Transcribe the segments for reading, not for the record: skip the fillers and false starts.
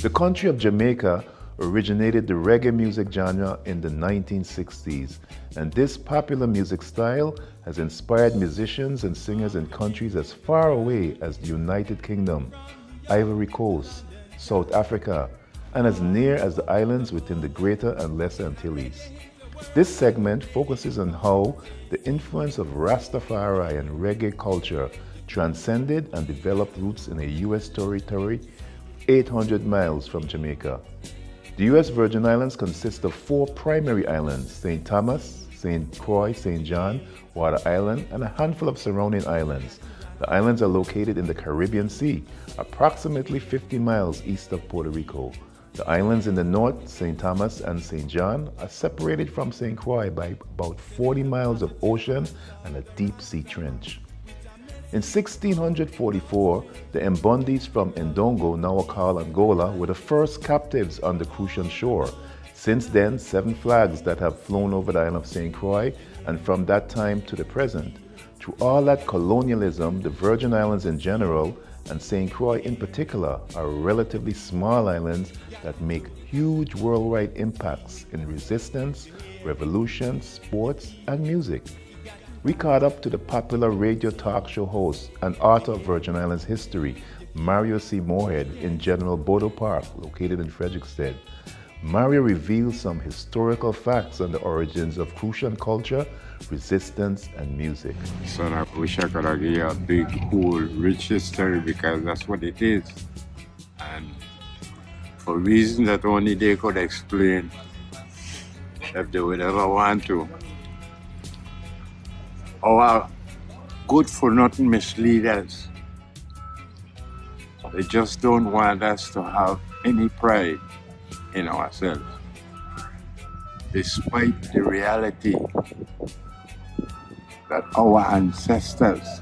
The country of Jamaica originated the reggae music genre in the 1960s, and this popular music style has inspired musicians and singers in countries as far away as the United Kingdom, Ivory Coast, South Africa, and as near as the islands within the Greater and Lesser Antilles. This segment focuses on how the influence of Ras Tafari and reggae culture transcended and developed roots in a U.S. territory 800 miles from Jamaica. The U.S. Virgin Islands consist of four primary islands: St. Thomas, St. Croix, St. John, Water Island, and a handful of surrounding islands. The islands are located in the Caribbean Sea, approximately 50 miles east of Puerto Rico. The islands in the north, St. Thomas and St. John, are separated from St. Croix by about 40 miles of ocean and a deep sea trench. In 1644, the Mbondis from Ndongo, now called Angola, were the first captives on the Crucian shore. Since then, 7 flags that have flown over the island of St. Croix, and from that time to the present. Through all that colonialism, the Virgin Islands in general, and St. Croix in particular, are relatively small islands that make huge worldwide impacts in resistance, revolution, sports, and music. We caught up to the popular radio talk show host and author of Virgin Islands history, Mario C. Moorhead, in General Bodo Park, located in Frederiksted. Mario reveals some historical facts on the origins of Crucian culture, resistance, and music. Son, I wish I could have given you a big, cool, rich history, because that's what it is. And for reasons that only they could explain, if they would ever want to. Our good-for-nothing misleaders, they just don't want us to have any pride in ourselves, despite the reality that our ancestors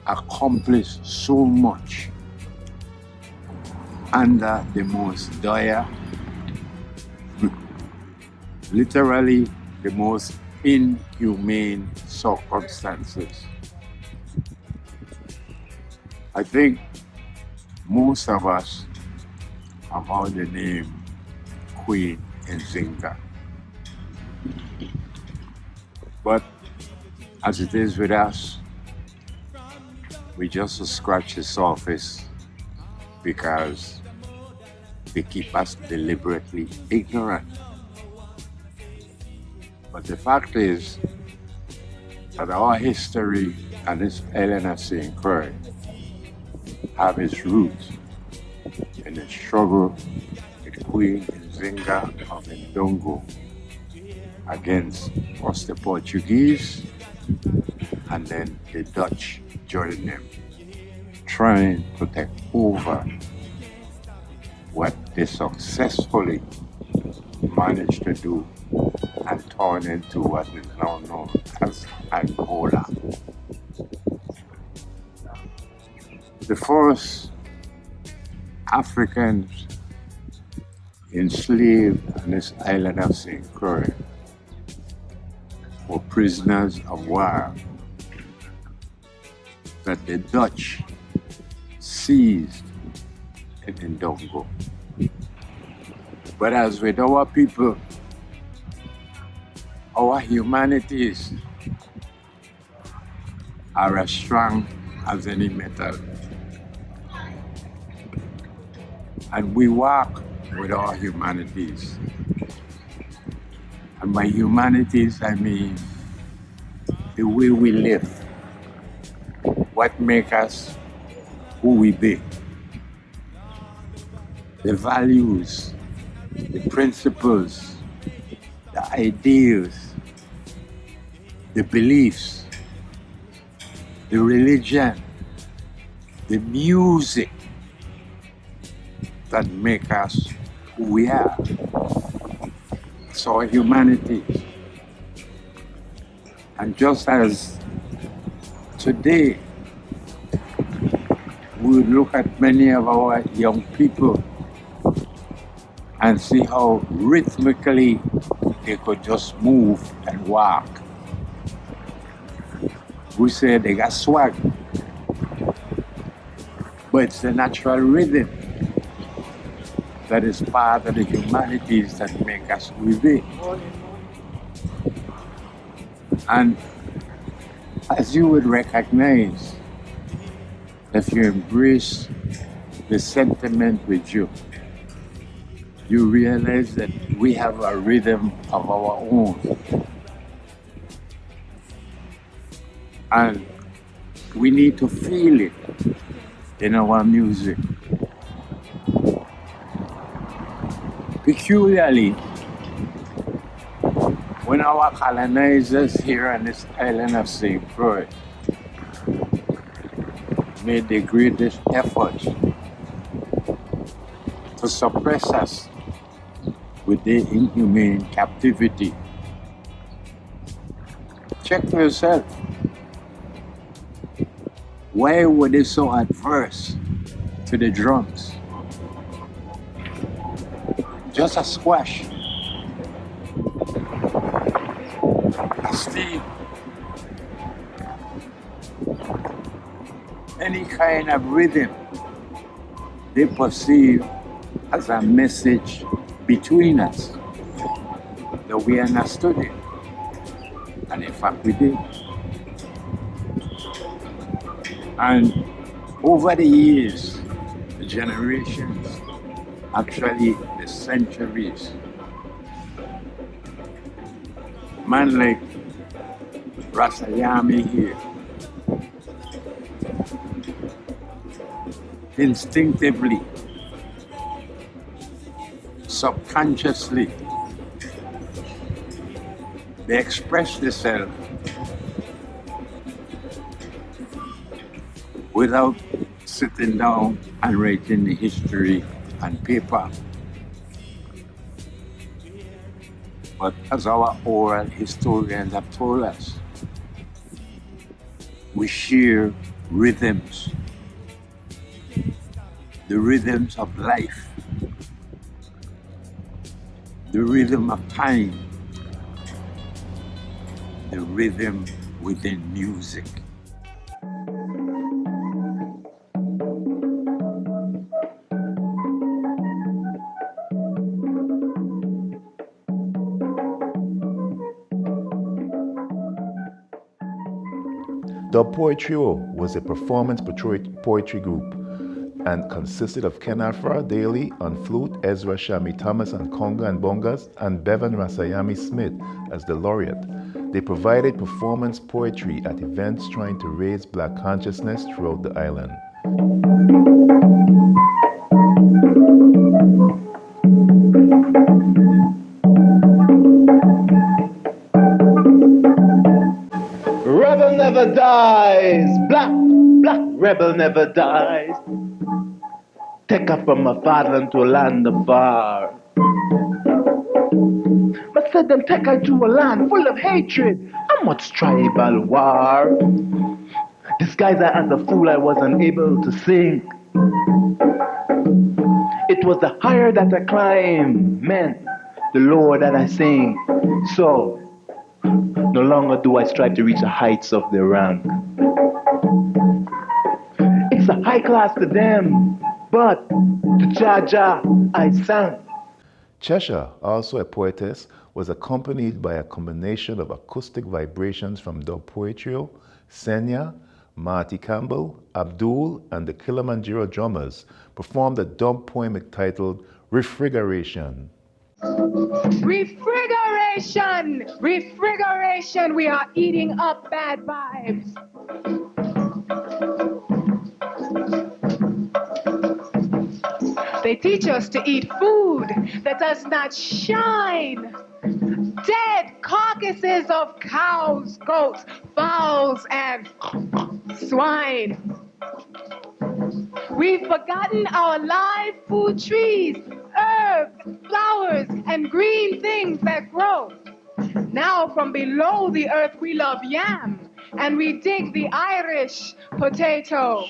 accomplished so much under the most dire, literally the most inhumane circumstances. I think most of us have heard the name Queen Nzinga. But as it is with us, we just scratch the surface because they keep us deliberately ignorant. But the fact is that our history and this island of St. Croix have its roots in the struggle with Queen Nzinga of Ndongo against first the Portuguese and then the Dutch joining them, trying to take over what they successfully managed to do and turn into what is now known as Angola. The first Africans enslaved on this island of St. Croix were prisoners of war that the Dutch seized in Ndongo. But as with our people, our humanities are as strong as any metal. And we walk with our humanities. And by humanities, I mean the way we live, what makes us who we be, the values, the principles, the ideals, the beliefs, the religion, the music that make us who we are. It's our humanity. And just as today, we would look at many of our young people and see how rhythmically they could just move and walk. We say they got swag, but it's the natural rhythm that is part of the humanities that make us who we be. And as you would recognize, if you embrace the sentiment with you, you realize that we have a rhythm of our own. And we need to feel it in our music. Peculiarly, when our colonizers here on this island of St. Croix made the greatest efforts to suppress us with their inhumane captivity. Check for yourself. Why were they so adverse to the drums? Just a squash, a steam, any kind of rhythm they perceive as a message between us that we understood it. And in fact we did. And over the years, the generations, actually the centuries, man like Ras Iyame here instinctively, subconsciously, they express themselves without sitting down and writing the history on paper. But as our oral historians have told us, we share rhythms, the rhythms of life, the rhythm of time, the rhythm within music. Dub Poetrio was a performance poetry group and consisted of Ken Afra Daly on flute, Ezra Shami Thomas on conga and bongas, and Bevan Ras Iyame Smith as the laureate. They provided performance poetry at events trying to raise Black consciousness throughout the island. Rebel never dies. Black rebel never dies. Take her from my fatherland to a land of far. But said them take her to a land full of hatred and much tribal war. Disguised as a fool, I was unable to sing. It was the higher that I climb meant the lower that I sing. So no longer do I strive to reach the heights of their rank. It's a high class to them, but to Jaja I sang. Cheshire, also a poetess, was accompanied by a combination of acoustic vibrations from Dub Poetrio, Senya, Marty Campbell, Abdul, and the Kilimanjaro drummers performed a dub poem titled Refrigeration. Refrigeration! Refrigeration! We are eating up bad vibes. They teach us to eat food that does not shine. Dead carcasses of cows, goats, fowls, and swine. We've forgotten our live food trees, herbs, flowers, and green things that grow. Now from below the earth we love yam, and we dig the Irish potato.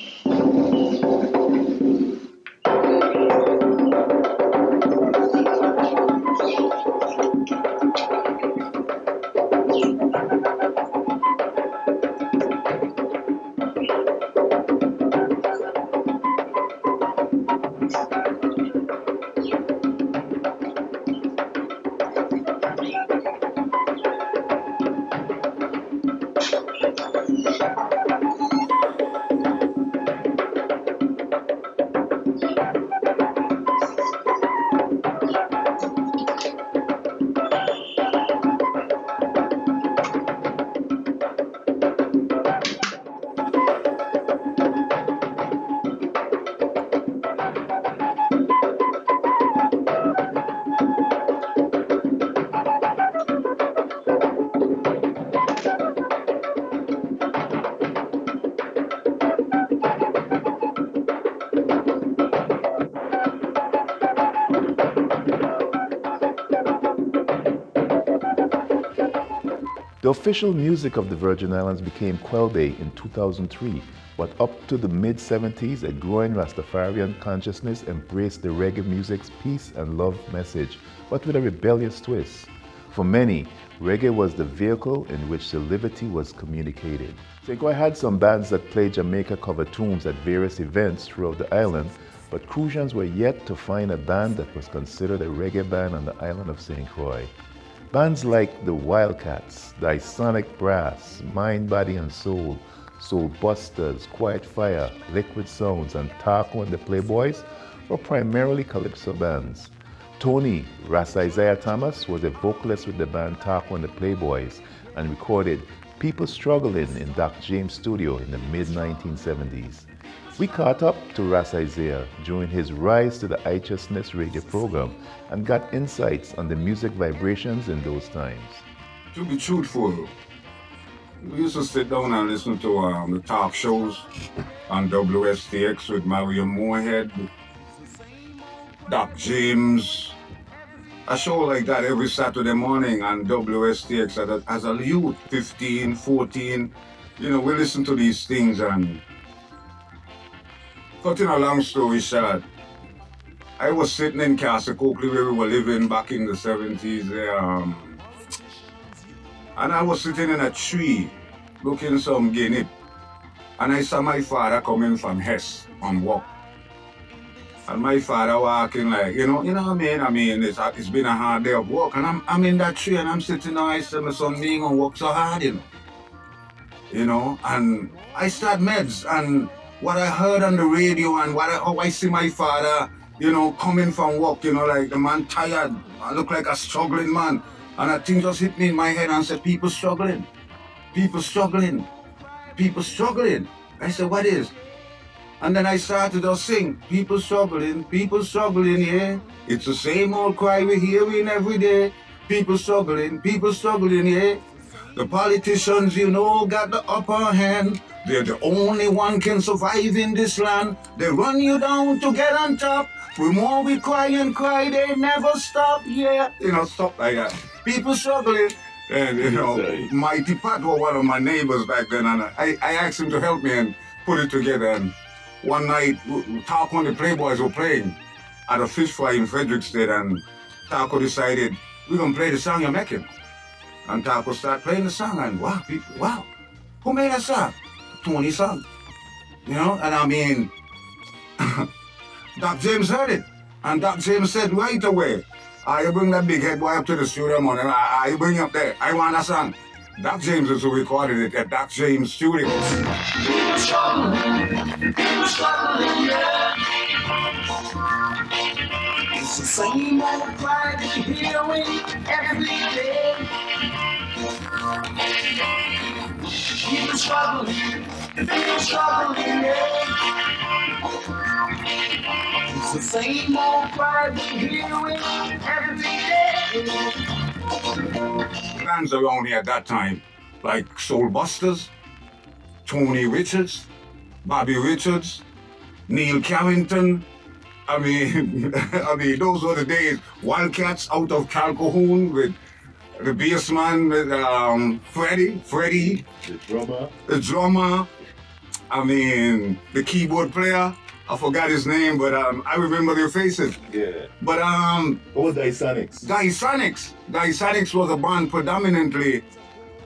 The official music of the Virgin Islands became Quelbe in 2003, but up to the mid-70s, a growing Rastafarian consciousness embraced the reggae music's peace and love message, but with a rebellious twist. For many, reggae was the vehicle in which the liberty was communicated. St. Croix had some bands that played Jamaica cover tunes at various events throughout the island, but Crucians were yet to find a band that was considered a reggae band on the island of St. Croix. Bands like the Wildcats, Disonic Brass, Mind, Body and Soul, Soul Busters, Quiet Fire, Liquid Sounds, and Taco and the Playboys were primarily calypso bands. Tony Ras Iyame Thomas was a vocalist with the band Taco and the Playboys and recorded People Struggling in Doc James' studio in the mid-1970s. We caught up to Ras Iyame during his rise to the Righteousness radio program and got insights on the music vibrations in those times. To be truthful, we used to sit down and listen to the talk shows on WSTX with Mario Moorhead, Doc James. A show like that every Saturday morning on WSTX as a youth, 15, 14. You know, we listen to these things and cutting a long story short, I was sitting in Castle Coakley where we were living back in the 70s there, and I was sitting in a tree looking some guinea, and I saw my father coming from Hess on walk. And my father walking like, you know what I mean? It's been a hard day of work, and I'm in that tree and I'm sitting there, I said, my son, me ain't gonna work so hard, you know, and I start meds, and what I heard on the radio and how I see my father, you know, coming from work, you know, like the man tired, I look like a struggling man. And a thing just hit me in my head and said, people struggling, people struggling, people struggling. I said, what is? And then I started to sing, people struggling, yeah. It's the same old cry we're hearing every day. People struggling, yeah. The politicians, you know, got the upper hand. They're the only one can survive in this land. They run you down to get on top. The more we cry and cry, they never stop, yeah. You know, stuff like that. People struggling. And, you know, Mighty Pat was one of my neighbors back then, and I asked him to help me and put it together. And one night, Taco and the Playboys were playing at a fish fry in Fredericksted, and Taco decided, we're going to play the song you're making. And Taco started playing the song, and wow, people, wow, who made that song? Tony song, you know, and I mean, Doc James heard it, and Doc James said right away, I bring that big head boy up to the studio, man, and I bring him up there, I want a song. Doc James is who recorded it at Doc James' studio. People struggling, yeah. It's the same old cry that you're hearing every day. People struggling, yeah. It's the same old cry that you're hearing every day. Bands around here at that time, like Soul Busters, Tony Richards, Bobby Richards, Neil Carrington. I mean, those were the days. Wildcats out of Calhoun with the bassman, with Freddie, the drummer. I mean, the keyboard player. I forgot his name, but I remember their faces. Yeah. But Oh, Disonics. Disonics was a band predominantly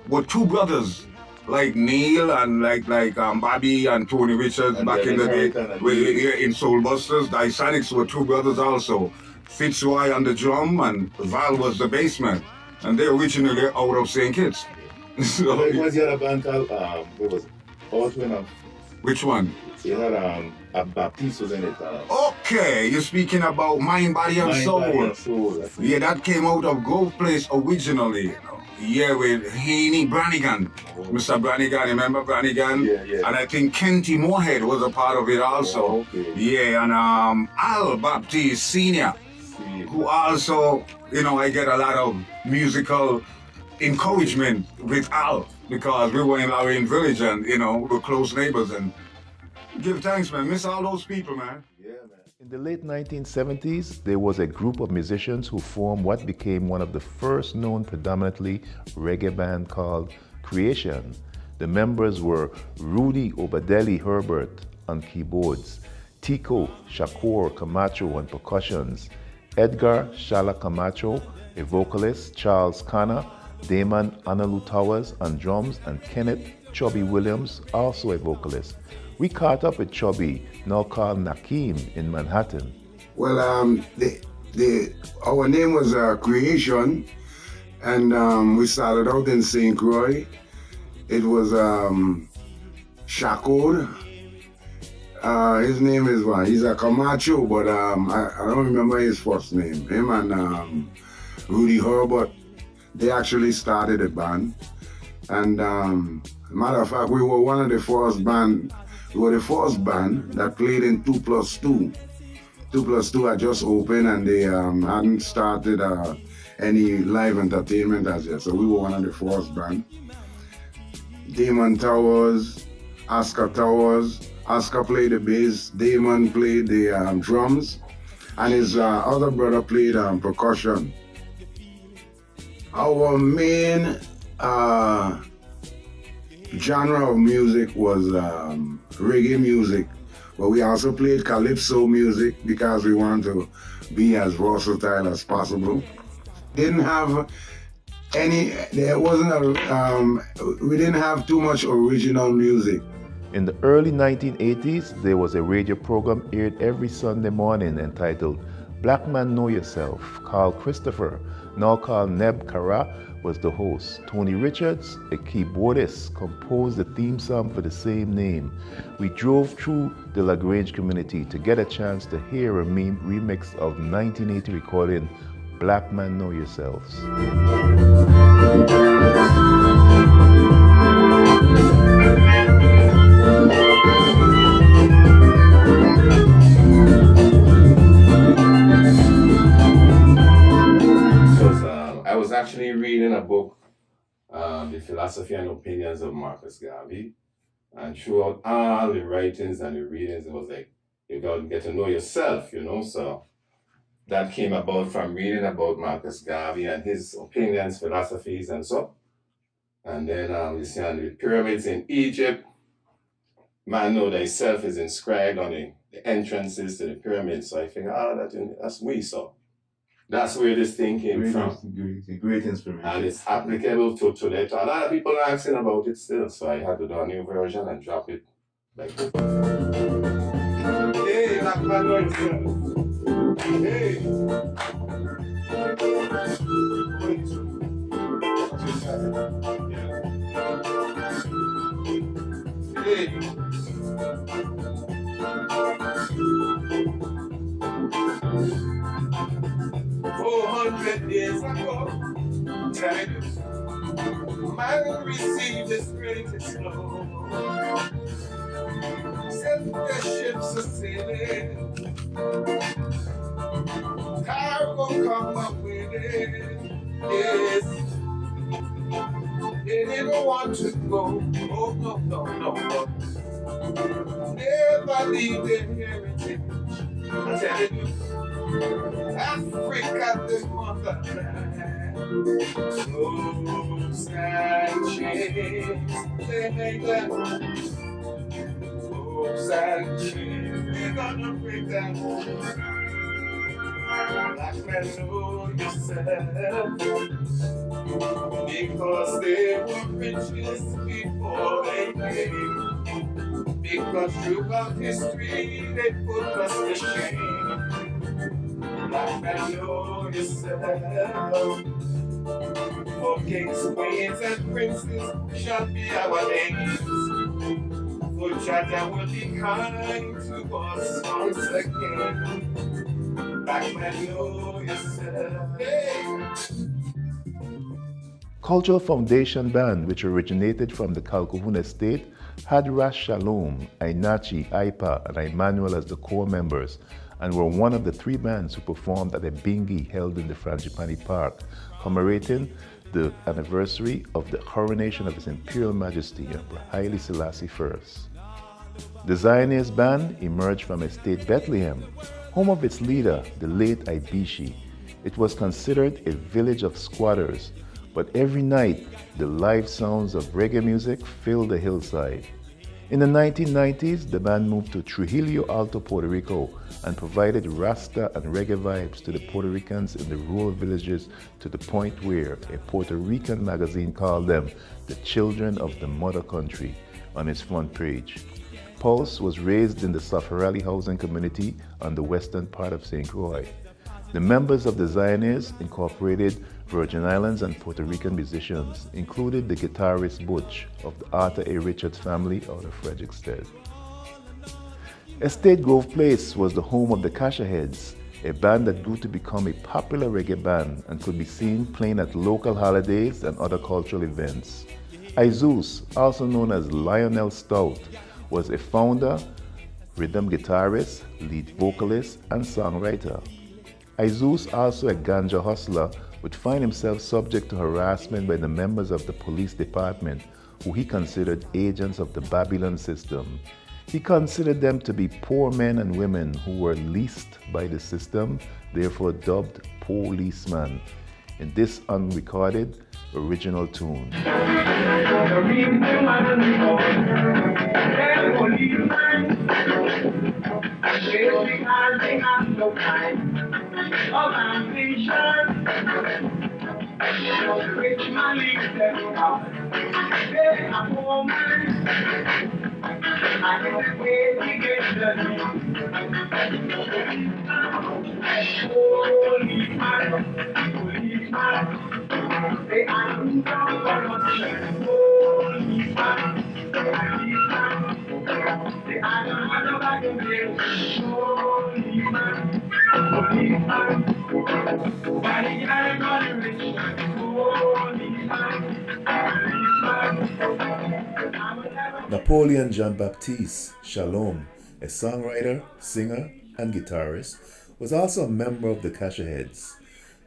with two brothers, like Neil and like Bobby and Tony Richards and back in the day. In Soul Busters, Disonics were two brothers also. Fitzroy on the drum and Val was the bassman, and they originally out of St. Kitts. So, What was the other band called? What was it? which one? You had a Baptiste was in it. Okay, you're speaking about Mind, Body and Soul. Body and Soul. Yeah, that came out of Grove Place originally. You know. Yeah, with Haney Brannigan. Oh. Mr. Brannigan, remember Brannigan? Yeah. And I think Kenty Moorhead was a part of it also. Oh, okay. Yeah, and Al Baptiste Sr., who also, you know, I get a lot of musical encouragement with Al because we were in Lorraine Village and, you know, we're close neighbors and give thanks, man. Miss all those people, man. Yeah, man. In the late 1970s, there was a group of musicians who formed what became one of the first known predominantly reggae band called Creation. The members were Rudy Obadeli Herbert on keyboards, Tico Shakur Camacho on percussions, Edgar Shala Camacho, a vocalist, Charles Connor, Damon Analu Towers on drums, and Kenneth Chubby Williams, also a vocalist. We caught up with Chubby, now called Nakeem, in Manhattan. Well, our name was Creation, and we started out in St. Croix. It was Shakur. His name is he's a Camacho, but I don't remember his first name. Him and Rudy Herbert, they actually started a band. And matter of fact, we were one of the first band. We were the first band that played in 2+2. 2+2 had just opened, and they hadn't started any live entertainment as yet. So we were one of the first band. Damon Towers, Oscar Towers. Oscar played the bass, Damon played the drums, and his other brother played percussion. Our main genre of music was reggae music, but we also played calypso music because we wanted to be as versatile as possible. Didn't have we didn't have too much original music. In the early 1980s, there was a radio program aired every Sunday morning entitled Black Man Know Yourself. Carl Christopher, now called Neb Kara, was the host. Tony Richards, a keyboardist, composed the theme song for the same name. We drove through the LaGrange community to get a chance to hear a remix of 1980 recording Black Man Know Yourselves. I was actually reading a book, The Philosophy and Opinions of Marcus Garvey, and throughout all the writings and the readings, it was like, you got to get to know yourself, you know, so that came about from reading about Marcus Garvey and his opinions, philosophies, and so. And then you see on the pyramids in Egypt, man know thyself is inscribed on the entrances to the pyramids, so I figured, that's me, so. That's where this thing came from. Great inspiration. And it's applicable to today. A lot of people are asking about it still, so I had to do a new version and drop it like this. Hey, Black Man Know Yourself. Hey. Hey. 400 years ago, man received his greatest love. Sent the ships a sailing, cargo come up with it. Yes, they didn't want to go. Oh no. Never leave their heritage. I'm telling you. Africa, the motherland. Hopes and chains, they make them. Hopes and chains, we're gonna break them. Black men know yourself, because they were riches before they came. Because throughout history they put us to shame. Black man know yourself. For kings, queens, and princes shall be our names. For Jaja will be kind to us once again. Black man know yourself. Hey. Cultural Foundation Band, which originated from the Calhoun estate, had Ras Shalom, Ainachi, Aipa, and Emmanuel as the core members, and were one of the three bands who performed at a bingi held in the Frangipani Park, commemorating the anniversary of the coronation of His Imperial Majesty Emperor Haile Selassie I. The Zionist band emerged from Estate Bethlehem, Home of its leader, the late Ibishi, it was considered a village of squatters, but every night the live sounds of reggae music filled the hillside. In the 1990s, the band moved to Trujillo Alto, Puerto Rico, and provided Rasta and reggae vibes to the Puerto Ricans in the rural villages to the point where a Puerto Rican magazine called them the children of the mother country on its front page. Pulse was raised in the Safarali housing community on the western part of St. Croix. The members of the Zionists incorporated Virgin Islands and Puerto Rican musicians, included the guitarist Butch of the Arthur A. Richards family out of Fredericksted. Estate Grove Place was the home of the Cashaheads, a band that grew to become a popular reggae band and could be seen playing at local holidays and other cultural events. Izus, also known as Lionel Stout, was a founder, rhythm guitarist, lead vocalist, and songwriter. Izus, also a ganja hustler, would find himself subject to harassment by the members of the police department, who he considered agents of the Babylon system. He considered them to be poor men and women who were leased by the system, therefore dubbed policemen, in this unrecorded original tune. Napoleon Jean-Baptiste Shalom, a songwriter, singer, and guitarist, was also a member of the Cashaheads.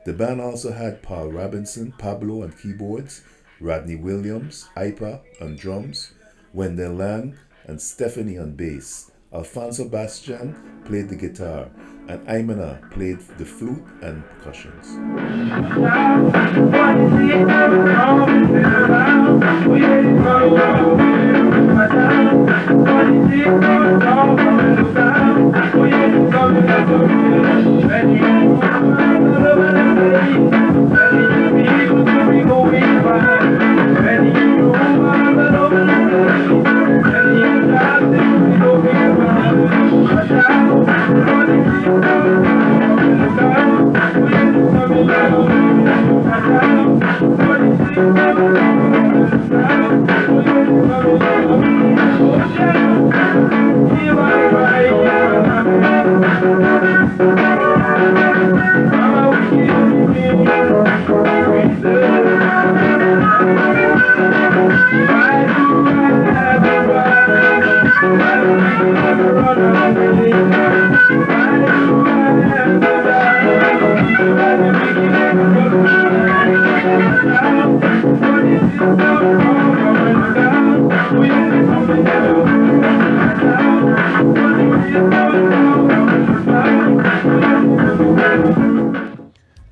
The band also had Paul Robinson, Pablo on keyboards, Rodney Williams, Ipa on drums, Wendell Lang, and Stephanie on bass. Alfonso Bastian played the guitar, and Aimana played the flute and percussions.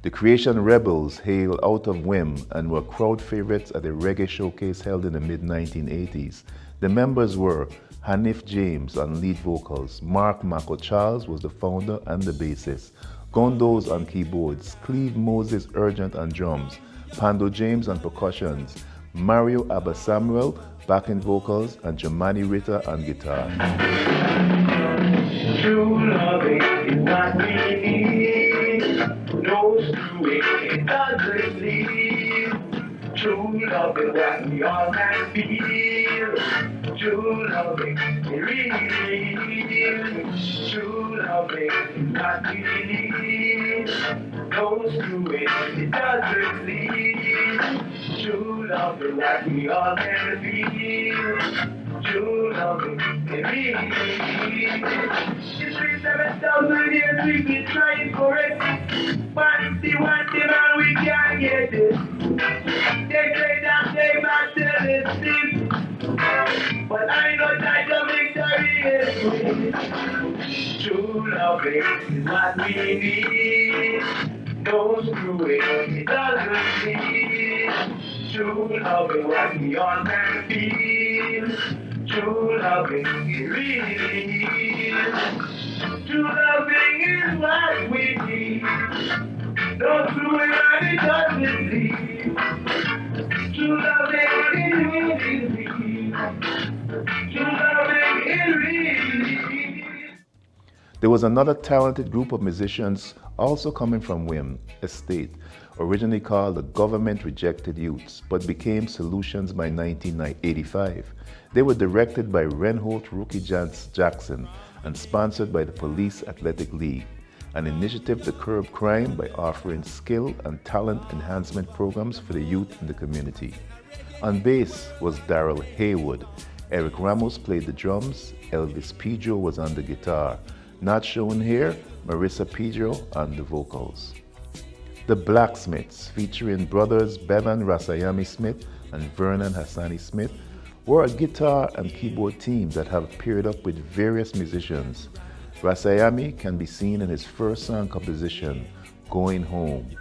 The Creation Rebels hailed out of Whim and were crowd favorites at a reggae showcase held in the mid-1980s. The members were Hanif James on lead vocals, Mark Mako Charles was the founder and the bassist, Gondos on keyboards, Cleve Moses Urgent on drums, Pando James on percussions, Mario Abba Samuel backing vocals, and Jomani Ritter on guitar. True love is what we need. No screwing, it doesn't leave. True love is what we all can feel. True love is real. True love is what we need. No screwing, it doesn't leave. True love is what we all can feel. True love is real. It's 7,000 years we've been trying for it. One thing and we can't get it. They say that they master this thing, but I know that the victory is True love is what we need. Those who it doesn't need. True love is what we all can feel. True love is really need. True loving is what we need. Those who it doesn't need. True loving is really need. True loving is really need. There was another talented group of musicians also coming from Wim Estate, originally called the Government Rejected Youths, but became Solutions by 1985. They were directed by Renholt Rookie Jackson and sponsored by the Police Athletic League, an initiative to curb crime by offering skill and talent enhancement programs for the youth in the community. On bass was Darrell Haywood. Eric Ramos played the drums. Elvis Pedro was on the guitar. Not shown here, Marissa Pedro on the vocals. The Blacksmiths, featuring brothers Bevan Ras Iyame Smith and Vernon Hassani Smith, were a guitar and keyboard team that have paired up with various musicians. Ras Iyame can be seen in his first song composition, Going Home.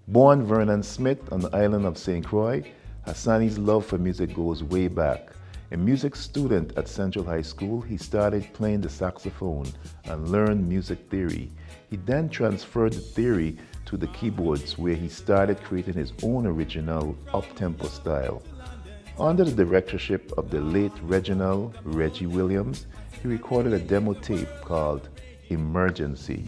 Born Vernon Smith on the island of St. Croix, Hassani's love for music goes way back. A music student at Central High School, he started playing the saxophone and learned music theory. He then transferred the theory to the keyboards, where he started creating his own original up-tempo style. Under the directorship of the late Reginald Reggie Williams, he recorded a demo tape called Emergency.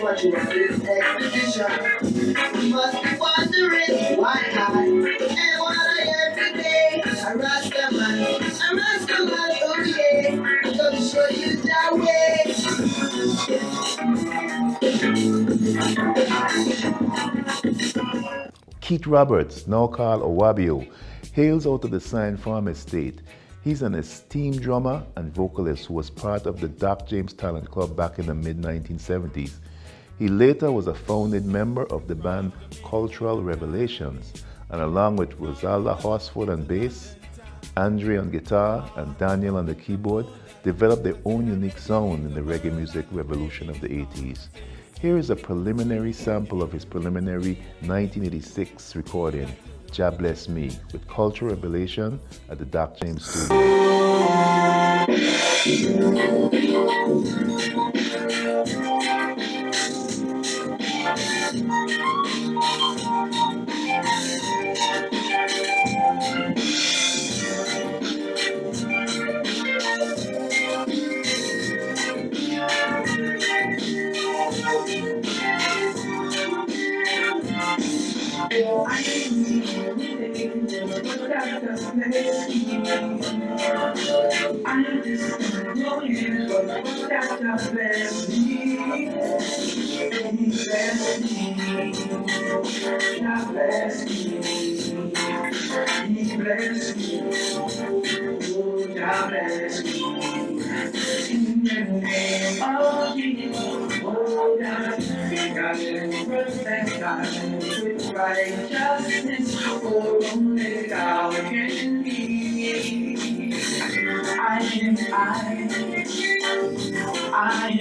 What you want this expedition? You must be wondering why I and what I every day. I Rasta man, okay. I'm gonna show you that way. Keith Roberts, now called Owabio, hails out of the Sign Farm estate. He's an esteemed drummer and vocalist who was part of the Doc James Talent Club back in the mid-1970s. He later was a founding member of the band Cultural Revelations, and along with Rosalda Horsford on bass, Andre on guitar, and Daniel on the keyboard, developed their own unique sound in the reggae music revolution of the 80s. Here is a preliminary sample of his preliminary 1986 recording, Jah Bless Me, with Cultural Revelation at the Doc James Studio. Righteousness, for only thou can be. I I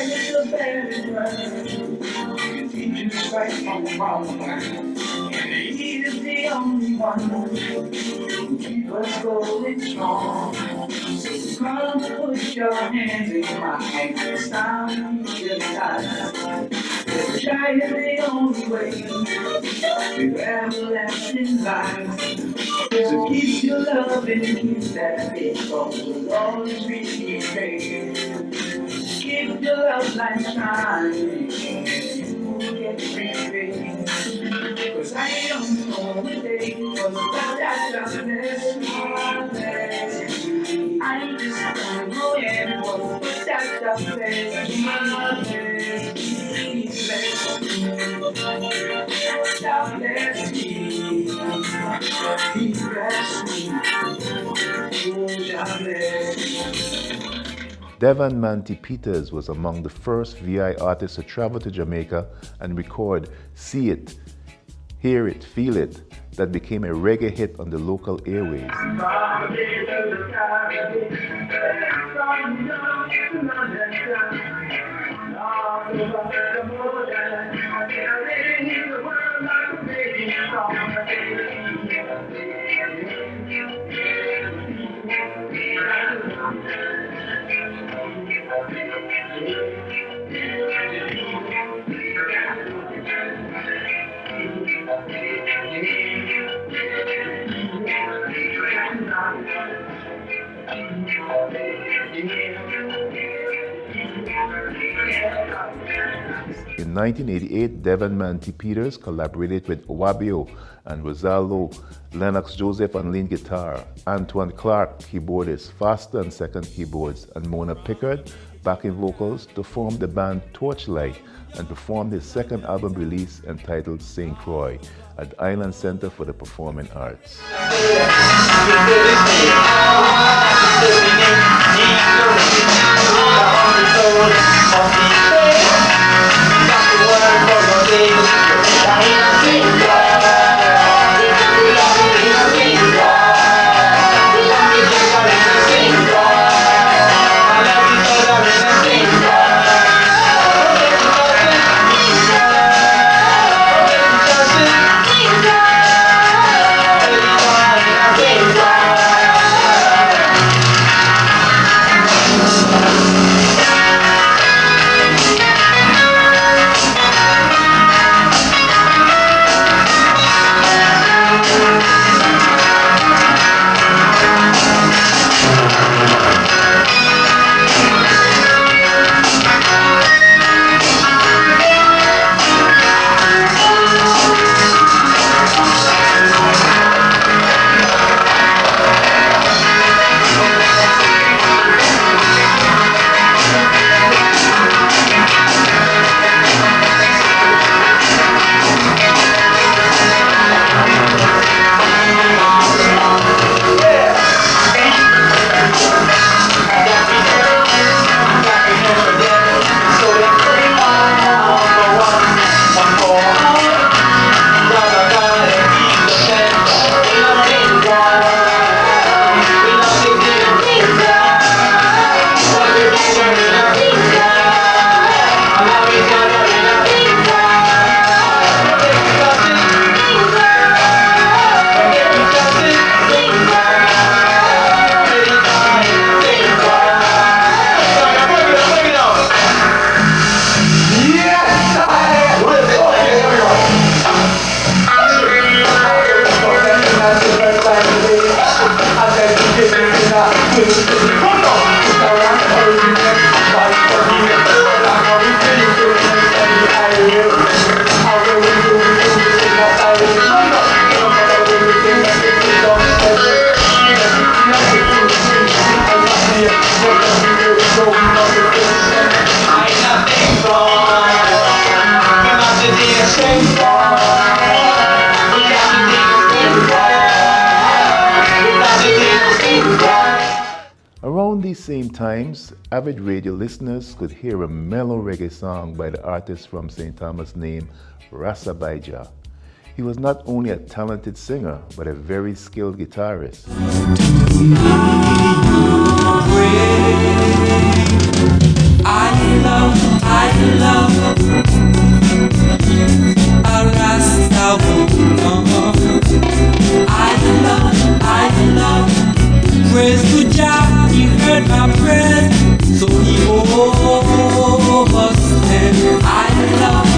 is a better word. He teaches right from wrong. And he is the only one who keeps us going strong. So come put your hands in mine. It's time to realize that try is the only way to everlasting life. So keep your love and keep that faith, cause the Lord is really great. Keep your love light shining, you will get free. Cause I don't know the day, cause that darkness I just don't know it, but that darkness He's blessed me, He's blessed me, oh, God bless me. Devon Manty Peters was among the first VI artists to travel to Jamaica and record See It, Hear It, Feel It, that became a reggae hit on the local airwaves. In 1988, Devon Manty Peters collaborated with Wabio and Rosaldo, Lennox Joseph on lead guitar, Antoine Clark, keyboardist, Foster on second keyboards, and Mona Pickard, backing vocals, to form the band Torchlight and performed his second album release entitled St. Croix at the Island Center for the Performing Arts. Around these same times, avid radio listeners could hear a mellow reggae song by the artist from St. Thomas named Ras Iyame. He was not only a talented singer, but a very skilled guitarist. I love a Ras Tafari. I love, praise to Jah, he heard my prayer, so he overstand. I love,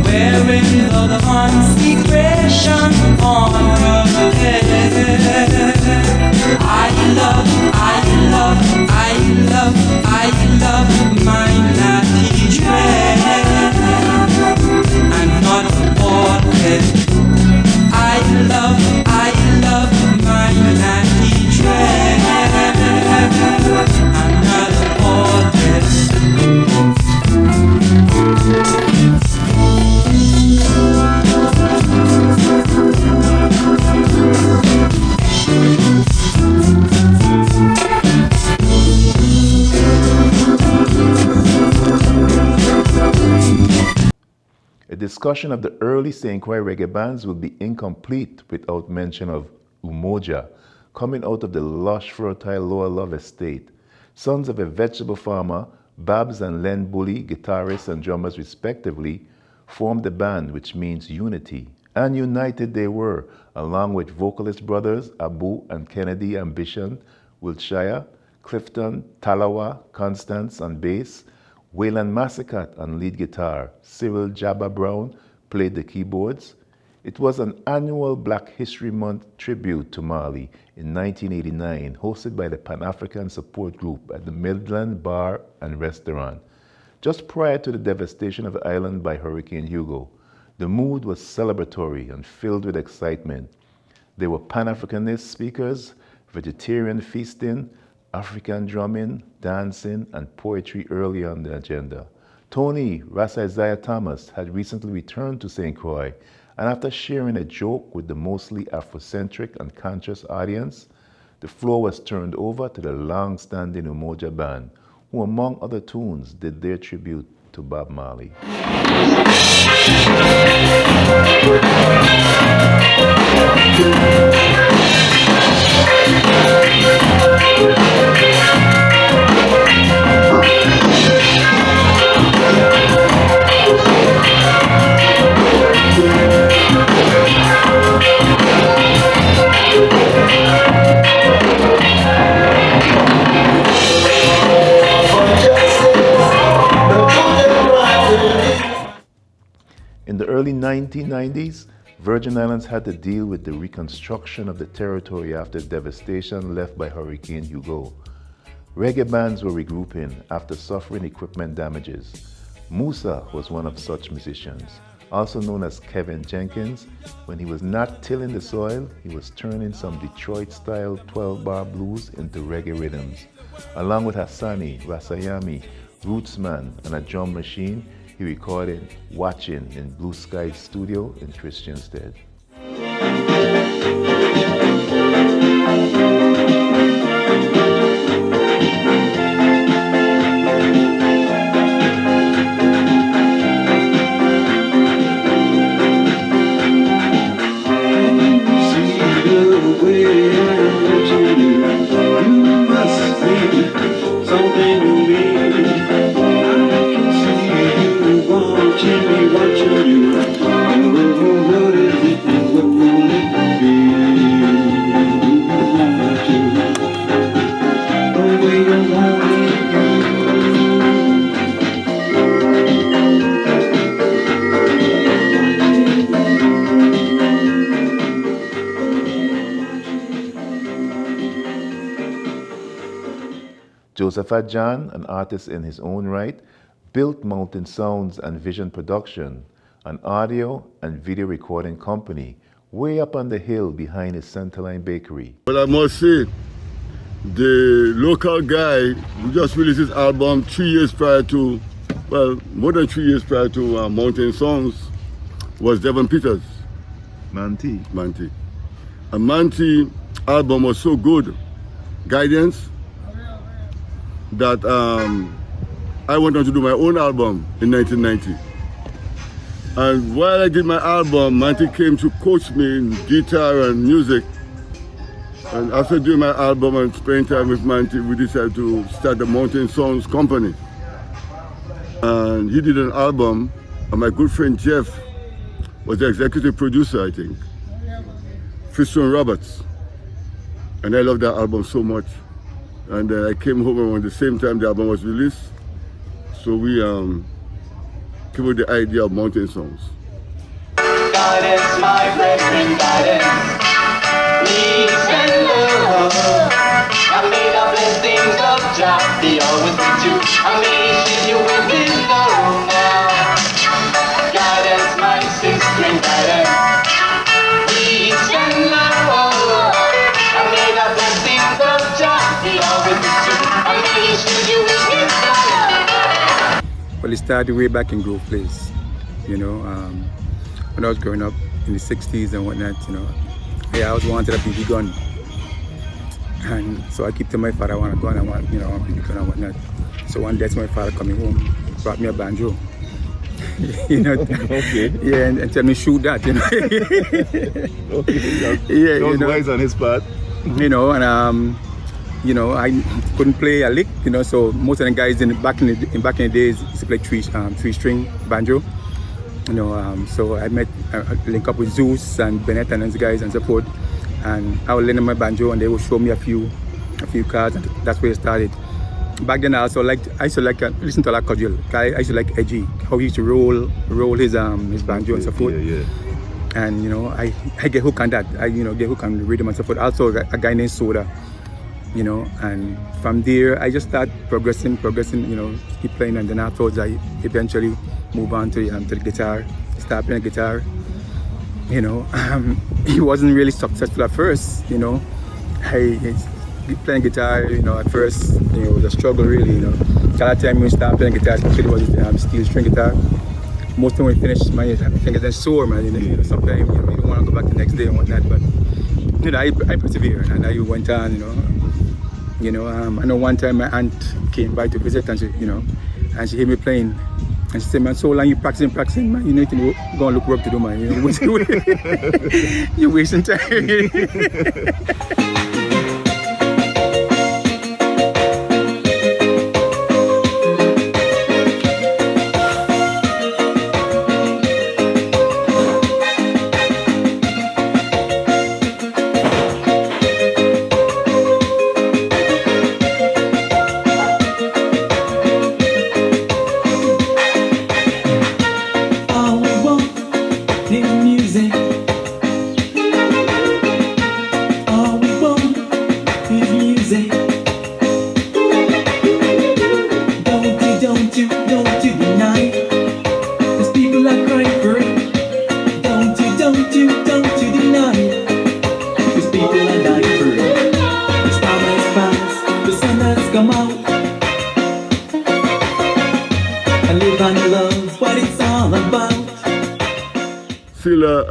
wearing the consecration on her head. I love my natty dress and not bald head. I love my natty dress and not bald head. A discussion of the early St. Croix reggae bands would be incomplete without mention of Umoja, coming out of the lush, fertile Lower Love estate. Sons of a vegetable farmer, Babs and Len Bully, guitarists and drummers respectively, formed the band, which means unity. And united they were, along with vocalist brothers Abu and Kennedy Ambition, Wiltshire, Clifton, Talawa, Constance on bass, Wayland Massacre on lead guitar, Cyril Jabba Brown played the keyboards. It was an annual Black History Month tribute to Mali in 1989, hosted by the Pan-African Support Group at the Midland Bar and Restaurant. Just prior to the devastation of the island by Hurricane Hugo, the mood was celebratory and filled with excitement. There were Pan-Africanist speakers, vegetarian feasting, African drumming, dancing, and poetry early on the agenda. Tony Ras Thomas had recently returned to St. Croix, and after sharing a joke with the mostly Afrocentric and conscious audience, the floor was turned over to the long-standing Umoja Band, who among other tunes did their tribute to Bob Marley. In the early 1990s, Virgin Islands had to deal with the reconstruction of the territory after devastation left by Hurricane Hugo. Reggae bands were regrouping after suffering equipment damages. Musa was one of such musicians, also known as Kevin Jenkins. When he was not tilling the soil, he was turning some Detroit-style 12-bar blues into reggae rhythms. Along with Hassani, Ras Iyame, Rootsman, and a drum machine, he recorded Watching in Blue Sky Studio in Christiansted. Josephat John, an artist in his own right, built Mountain Sounds and Vision Production, an audio and video recording company way up on the hill behind his Centerline Bakery. Well, I must say, the local guy who just released his album 3 years prior to, well, more than 3 years prior to Mountain Songs was Devon Peters. Manti. And Manti album was so good, Guidance, that I went on to do my own album in 1990. And while I did my album, Manti came to coach me in guitar and music. And after doing my album and spending time with Manti, we decided to start the Mountain Sounds Company. And he did an album, and my good friend Jeff was the executive producer, I think. Fiston Roberts. And I loved that album so much. And I came home around the same time the album was released. So we came with the idea of Mountain Songs. Guidance, my brethren, guidance. Peace and love. I made the blessings of Jah be always with you. I may share you with wisdom now. Guidance, my sister, guidance. Peace and love. I made the blessings of Jah be always with you. I may share you with wisdom. Well, it started way back in Grove Place, you know, when I was growing up in the 60s and whatnot, you know. Yeah, I always wanted a BB gun. And so I keep telling my father I want a gun, I want a BB gun and whatnot. So one day my father coming home, brought me a banjo. You know, Okay. yeah, and tell me shoot that, you know. Okay. Yeah, That was you know. wise on his part. You know, and you know, I couldn't play a lick, you know, so most of the guys back in the days used to play three string banjo. You know, so I link up with Zeus and Bennett and those guys and so forth, and I would lend them my banjo and they would show me a few cards, and that's where it started. Back then I used to like listen to a lot of cudgel. I used to like Edgy, how he used to roll his banjo and so forth. Yeah. And you know, I get hooked on that. I get hooked on the rhythm and so forth. Also a guy named Soda, you know, and from there I just started progressing, you know, keep playing, and then afterwards I eventually move on to the guitar, start playing guitar. You know, he wasn't really successful at first, you know. Playing guitar, you know, at first, you know, it was a struggle really, you know. At that time when we started playing guitar, especially was steel string guitar. Most of the time when we finished, my fingers then sore, man. You know, sometimes you don't want to go back the next day and whatnot, but you know, I persevered, and I went on, you know. I know one time my aunt came by to visit, and she heard me playing, and she said, "Man, so long you practicing, man. You need to go and look work to do, man. You know, you're wasting time."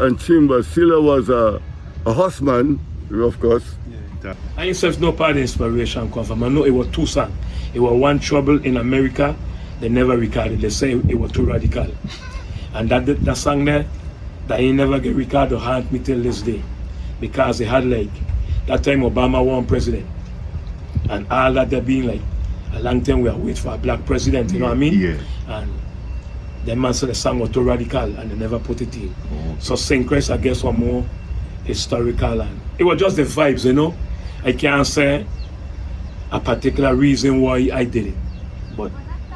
And Chimba. Silla was a horseman, of course. I himself no part of the inspiration come from. I know it was two songs. It was One Trouble in America. They never recorded. They say it was too radical. And that song there, that he never get recorded or haunt me till this day. Because they had like, that time Obama won president. And all that there being like, a long time we are waiting for a black president, you know what I mean? Yeah. And the man said the song was too radical and they never put it in. So St. Christ, I guess, was more historical, and it was just the vibes, you know. I can't say a particular reason why I did it, but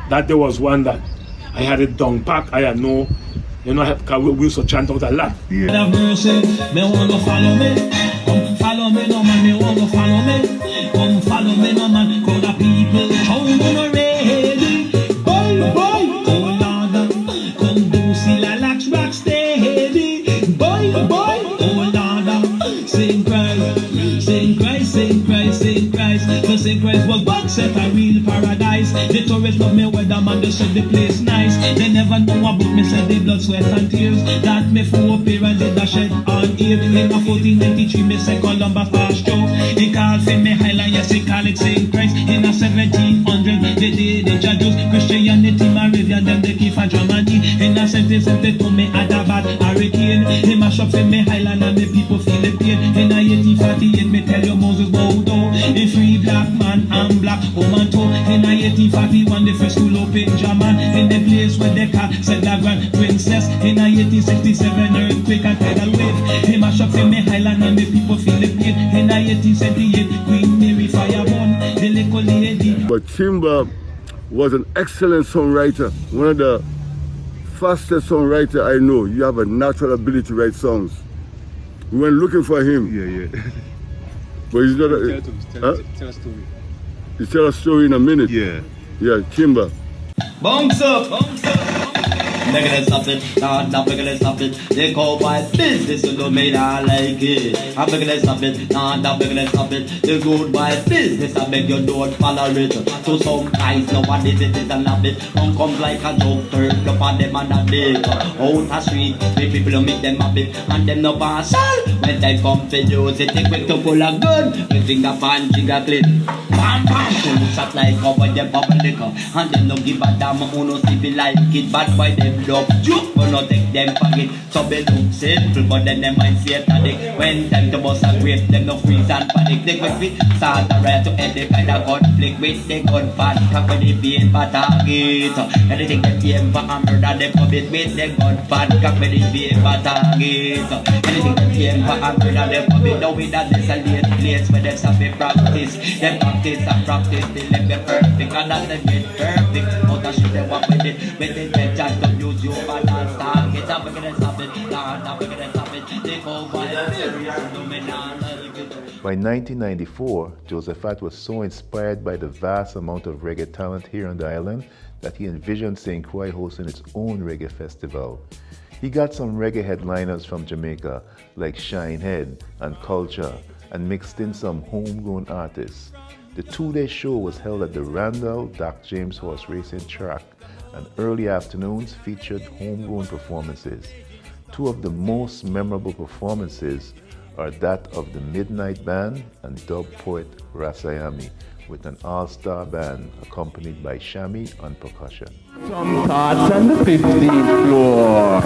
that there was one that I had it down pack. I had no, you know, we used to chant out a lot. Yeah. Have mercy, me want to follow me. Come follow me, no man, me want to follow me. Come follow me, no man, crowd of people. How gonna ready? Boy, oh Lord, come do see la lax back steady. Boy, oh Lord, sing Christ, sing Christ, sing Christ, sing Christ. So sing Christ was back set a real paradise. The tourists love me weatherman, they said the place nice. They never know about me, said the blood, sweat and tears. That me for appearance did a shed on ear. In a 1493, me say Columbus fast show. He called for me Highland, yes, he call it St. Christ. In a 1700, they introduced Christianity, Moravia, then they keep for Germany. In a 1772, me had people feel the pain. In 1848, me tell you Moses bowed down. A free black man and black woman too. In 1841, the first school open German. In the place where they call said the grand princess. In 1867, earthquake and tidal wave. He mash up in me highland and the people feel the pain. In 1878, Queen Mary fireborn. The little lady. But Timber was an excellent songwriter, one of the fastest songwriter I know. You have a natural ability to write songs. We went looking for him. Yeah. But he's not Tell a story. He tell a story in a minute. Yeah. Yeah, Timber. Bounce up, bounce up. Make it stop it, nah, make it stop it. They call my business, you don't make I like it. I make it stop it, nah, make it stop it. They go by business, I beg you don't follow it. So sometimes nobody it is a habit. One comes like a joke, turn up on them and a big. Out the street, the people make them a bit. And them no pass all. When they come to use it, they quick to pull a gun. We think a pan, jigga clip. Bam, bam, two shot like over the bubble liquor. And them no give a damn who no see be like it. Bad by them love you, but not take them forget. So they look simple, but then them mind see it addict. When time to bust a grape, them no freeze and panic. They quick fit, start the right to end the kind of conflict with the gun fat. Cock with the pain for target. Anything that came for a murder, they commit with the gun fat. Cock with the pain for target. Anything that came for a murder, they commit now with a desolate place where they stop it practice. They practice and practice, they let me perfect. And that's the get perfect. How the shit they walk with it, with the intention to use you for that target. I'm gonna stop it, I'm gonna stop it. They go by the serious phenomenon. By 1994, Josephat was so inspired by the vast amount of reggae talent here on the island that he envisioned St. Croix hosting its own reggae festival. He got some reggae headliners from Jamaica like Shinehead and Culture and mixed in some homegrown artists. The two-day show was held at the Randall Doc James Horse Racing Track, and early afternoons featured homegrown performances. Two of the most memorable performances are that of the Midnight Band and dub poet Ras Iyame, with an all-star band accompanied by Shami on percussion. Some thoughts on the 15th floor.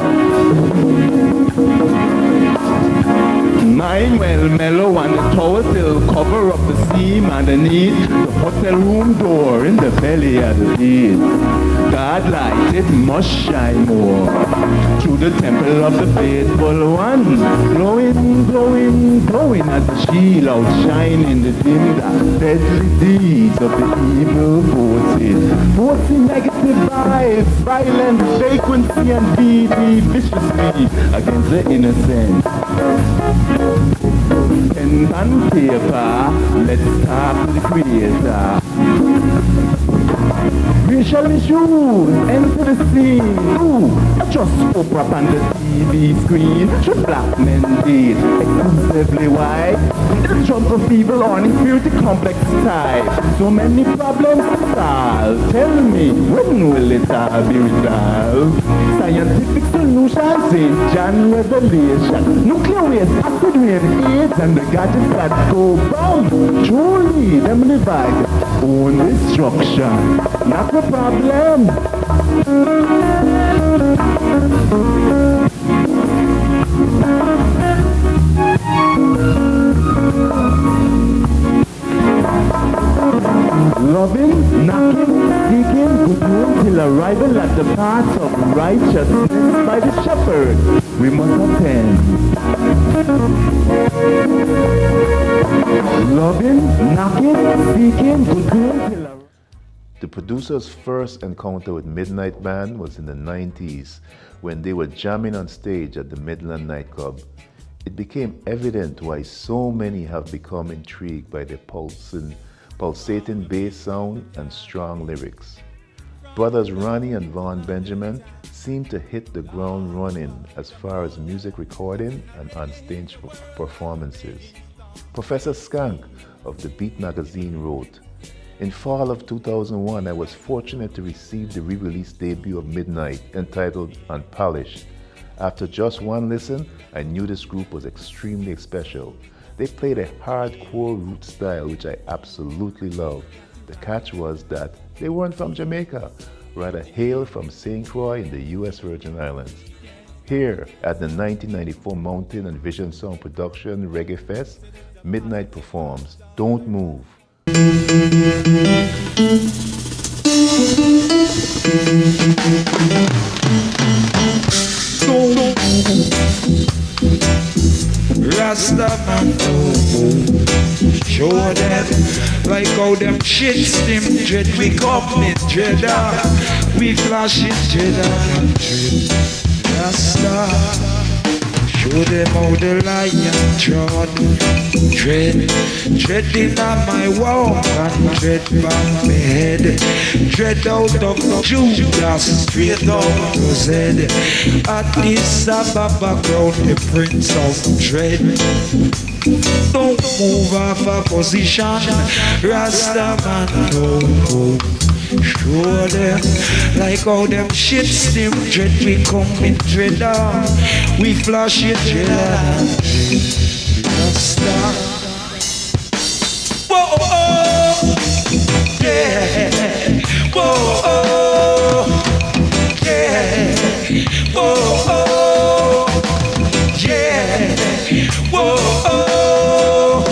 Mine well mellow and the tower still cover up the seam underneath the hotel room door in the belly of the beat. God light, it must shine more through the temple of the faithful one, glowing, glowing, glowing as the shield outshining the dim dark deadly deeds of the evil forces. Forcing negative vibes, violence, frequency, and BD viciously against the innocent. Pen and paper, let's talk to the Creator. Racial issues enter the scene. Ooh, I just spoke up on the TV screen. Should black men date exclusively white? The jump of people on inferiority complex type. So many problems to solve. Tell me, when will it all be resolved? Scientific solutions, St. John Revelation. Nuclear waste, acid rain, AIDS, and the gadgets that go boom. Truly, them divide own destruction. Not a problem. Loving, knocking, seeking, goodwill till arrival at the path of righteousness by the shepherd. We must attend. Loving, knocking, seeking, goodwill till arrival. The producer's first encounter with Midnight Band was in the 90s when they were jamming on stage at the Midland nightclub. It became evident why so many have become intrigued by their pulsating bass sound and strong lyrics. Brothers Ronnie and Vaughn Benjamin seemed to hit the ground running as far as music recording and on-stage performances. Professor Skank of The Beat magazine wrote, "In fall of 2001, I was fortunate to receive the re-release debut of Midnight entitled Unpolished. After just one listen, I knew this group was extremely special. They played a hardcore root style which I absolutely love. The catch was that they weren't from Jamaica, rather hailed from St. Croix in the US Virgin Islands. Here at the 1994 Mountain and Vision Sound Production Reggae Fest, Midnight performs Don't Move. Rastaman, show them like how them shits them dread. We come in dreader, we flash in dreader and dread. Rasta, show them how the lion trod. Dread in my walk and dread by my head. Dread out of Judas, straight out to Z. At this Ababa ground, the prince of dread. Don't move off a position, Rastaman, don't. Show them like how them shits them dread. We come in dread, we flash it dread. Rasta. Whoa, oh, yeah. Whoa, oh, yeah. Whoa, oh, yeah. Whoa, oh,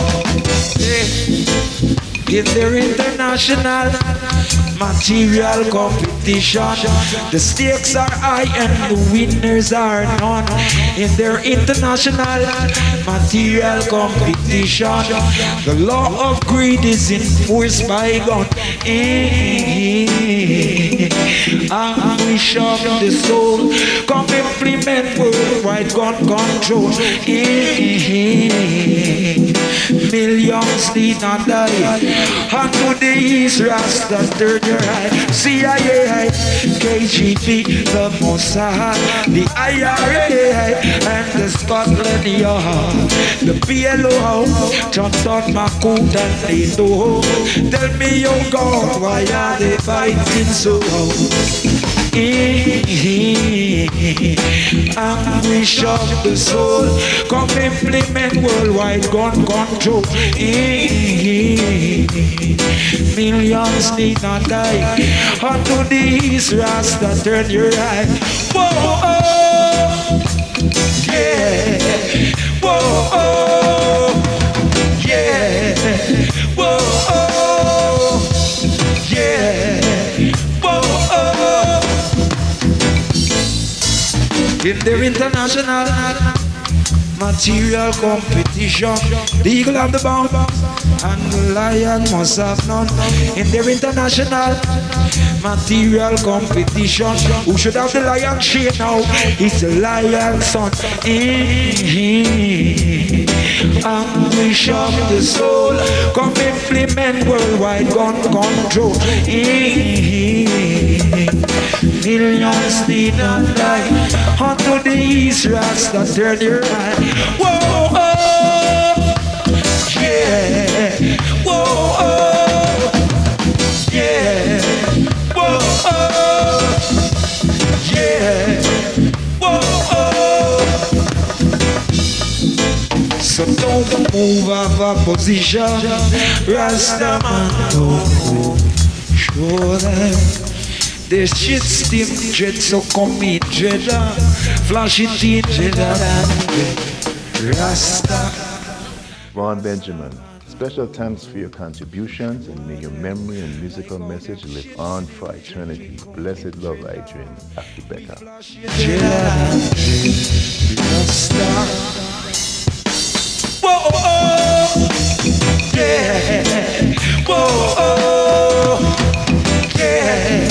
yeah. In their international material competition, the stakes are high and the winners are none. In their international material competition, the law of greed is enforced by gun. Anguish of the soul, come implement worldwide gun control. Millions need not die. Unto the east, Rasta turn your eye. CIA, KGB, the Mossad, the IRA, and the Scotland Yard, the PLO, John Makut and they know. Tell me, oh God, why are they fighting so? Anguish of the soul, come implement worldwide gun control. Millions need not die. Unto the east, Rasta, turn your eye. Whoa, oh, yeah. Whoa, oh, yeah. Whoa, oh, yeah. Whoa, oh. In their international material competition, the eagle have the bound and the lion must have none. In their international material competition, who should have the lion shade now? It's the lion's son. Anguish of the soul, come implement worldwide gun control. Millions need not die. Unto the east, Rasta, turn your eye. Whoa, oh, yeah. Whoa, oh, yeah. Whoa, oh, yeah. Whoa, oh. So don't move off a position, Rastaman, don't show them. The shit steam dread, so come in dread, flash it in dread, Rasta. Ron Benjamin, special thanks for your contributions and may your memory and musical message live on for eternity. Blessed love, Adrian. After Becca. Whoa, oh, yeah. Whoa, oh, yeah.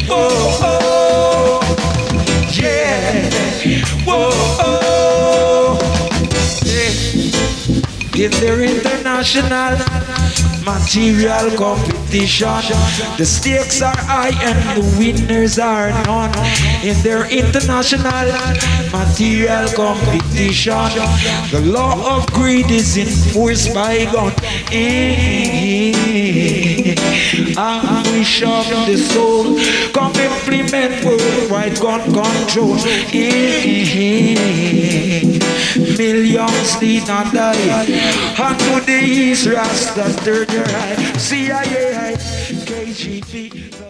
Whoa, oh, yeah. Whoa, oh, yeah. In their international material competition, the stakes are high and the winners are none. In their international material competition, the law of greed is enforced by gun. Anguish of the soul, come implement worldwide gun control. Millions need not die. Unto the east, Rasta, turn your eye. CIA, KGB.